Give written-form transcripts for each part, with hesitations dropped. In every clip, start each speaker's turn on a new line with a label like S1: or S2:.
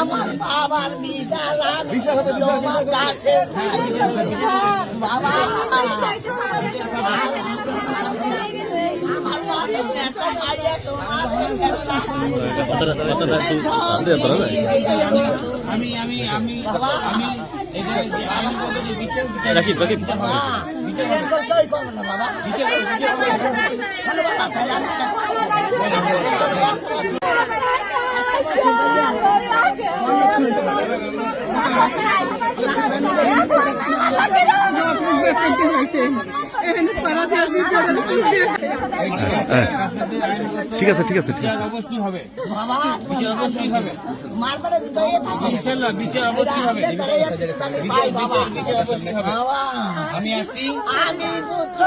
S1: আমার বাবার বিচার তোমার কাছে বাবা
S2: ঠিক আছে ঠিক আছে
S3: অবশ্যই হবে অবশ্যই হবে ইনশাআল্লাহ বিচার অবশ্যই হবে আমি আসছি
S1: পুত্র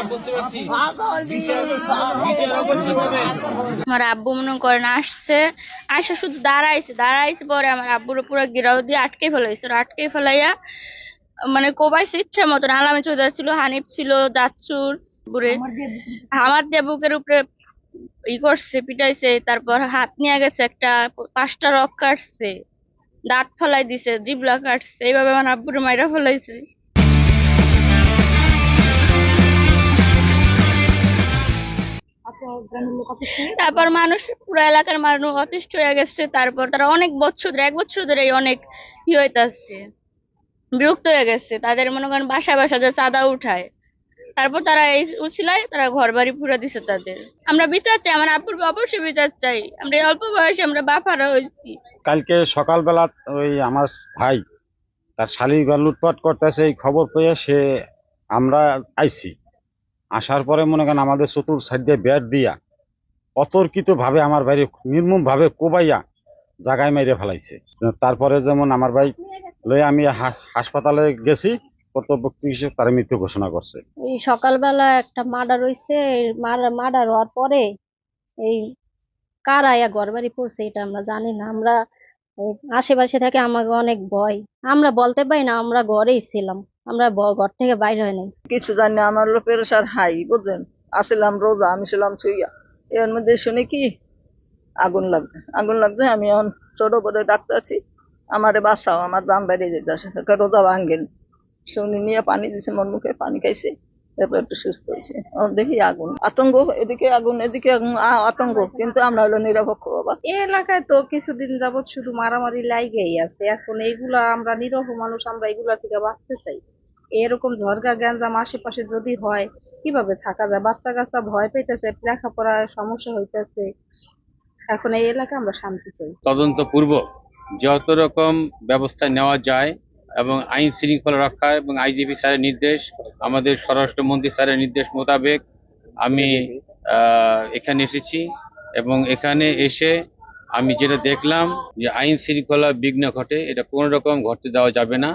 S3: বুঝতে পারছি
S4: আমার আব্বু মনে করেন আসছে শুধু দাঁড়াইছে পরে আমার আব্বুর পুরো গিরাও দিয়ে আটকে ফেলাইয়া মানে কোবাইছে ইচ্ছা মতন। আলামী চৌধুরী ছিল, হানিফ ছিল, জাচ্চুর বুড়ে আমার দিয়ে বুকের উপরে করছে, পিটাইছে, তারপর হাত নিয়ে গেছে, একটা 5টা রক কাটছে, দাঁত ফেলাই দিছে, জিবলা কাটছে, এইভাবে আমার আব্বুরে মাইরা ফেলাইছে। তারপর মানুষ, পুরো এলাকার মানুষ অতিষ্ঠ হয়ে গেছে। তারপর তারা অনেক বছর ধরে, 1 বছর ধরে অনেক হইতাছে, বিরক্ত হয়ে গেছে। তাদের মনে করেন বাসায় যে চাঁদা উঠায়, তারপর তারা এই উছিলায় তারা ঘর বাড়ি পুরা দিছে তাদের। আমরা বিচার চাই, আমার আপুর অবশ্যই বিচার চাই। আমরা অল্প বয়সে আমরা বাপারা হয়েছি।
S5: কালকে সকালবেলা ওই আমার ভাই তার শালির লুটপাট করতেছে, এই খবর পেয়ে আমরা আইছি। আসার পরে মনে করেন আমাদের চতুর সাইড দিয়ে ব্যাট দিয়া অতর্কিত ভাবে আমার ভাই নির্মম ভাবে কোবাইয়া জাগায় মেরে ফেলাইছে। তারপরে যেমন আমার ভাই লয়ে আমি হাসপাতালে গেছি, কর্তব্য চিকিৎসক তার মৃত্যু ঘোষণা করছে।
S6: এই সকালবেলা একটা মার্ডার হয়েছে, মার্ডার হওয়ার পরে এই কারা ঘর বাড়ি পড়ছে এটা আমরা জানি না। আমরা আশেপাশে থেকে আমাকে অনেক ভয়, আমরা বলতে পারি না, আমরা ঘরেই ছিলাম, আমরা ঘর থেকে বাইরে হয় নাই
S1: কিছু জানি। আমার হলো প্রেশার হাই, বুঝলেন, আসলাম রোজা, আমি ছিলাম ছুইয়া, এর মধ্যে শুনে কি আগুন লাগছে। আমি এখন ছোট করে ডাক্তারছি, আমারে বাঁচাও, আমার দাম বাইরে যেতে আসে, রোজা ভাঙ্গেন। শুনি নিয়ে পানি দিছে, মোর মুখে পানি খাইছে, এরপর একটু সুস্থ হয়েছে। দেখি আগুন, আতঙ্ক, এদিকে আগুন এদিকে আগুন, আতঙ্ক, কিন্তু আমরা হলো নিরপেক্ষ। বাবা,
S7: এই এলাকায় তো কিছুদিন যাবত শুধু মারামারি লাইগেই আছে। এখন এইগুলা আমরা নিরহ মানুষ, আমরা এগুলা থেকে বাঁচতে চাই। এরকম ঝড়গা গ্যাঞ্জাম আশেপাশে যদি হয় কিভাবে থাকা যায়? বাচ্চা কাচ্চা ভয় পেতেছে, লেখাপড়ার সমস্যা হইতেছে। এখন এই এলাকায় আমরা শান্তি চাই।
S3: তদন্ত পূর্বক যত রকম ব্যবস্থা নেওয়া যায় এবং আইন শৃঙ্খলা রক্ষা এবং আইজিপি স্যারের নির্দেশ, আমাদের স্বরাষ্ট্রমন্ত্রী স্যারের নির্দেশ মোতাবেক আমি এখানে এসেছি। এবং এখানে এসে আমি যেটা দেখলাম যে আইন শৃঙ্খলা বিঘ্ন ঘটে, এটা কোনো রকম ঘটতে দেওয়া যাবে না।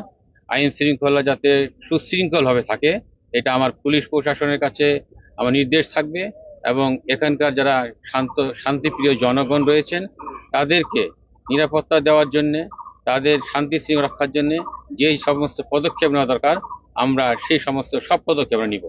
S3: আইন শৃঙ্খলা যাতে সুশৃঙ্খলভাবে থাকে, এটা আমার পুলিশ প্রশাসনের কাছে আমার নির্দেশ থাকবে। এবং এখানকার যারা শান্তিপ্রিয় জনগণ রয়েছেন তাদেরকে নিরাপত্তা দেওয়ার জন্য, তাদের শান্তি শৃঙ্খলা রক্ষার জন্য যে সমস্ত পদক্ষেপ নেওয়া দরকার, আমরা সেই সমস্ত সব পদক্ষেপ নিব।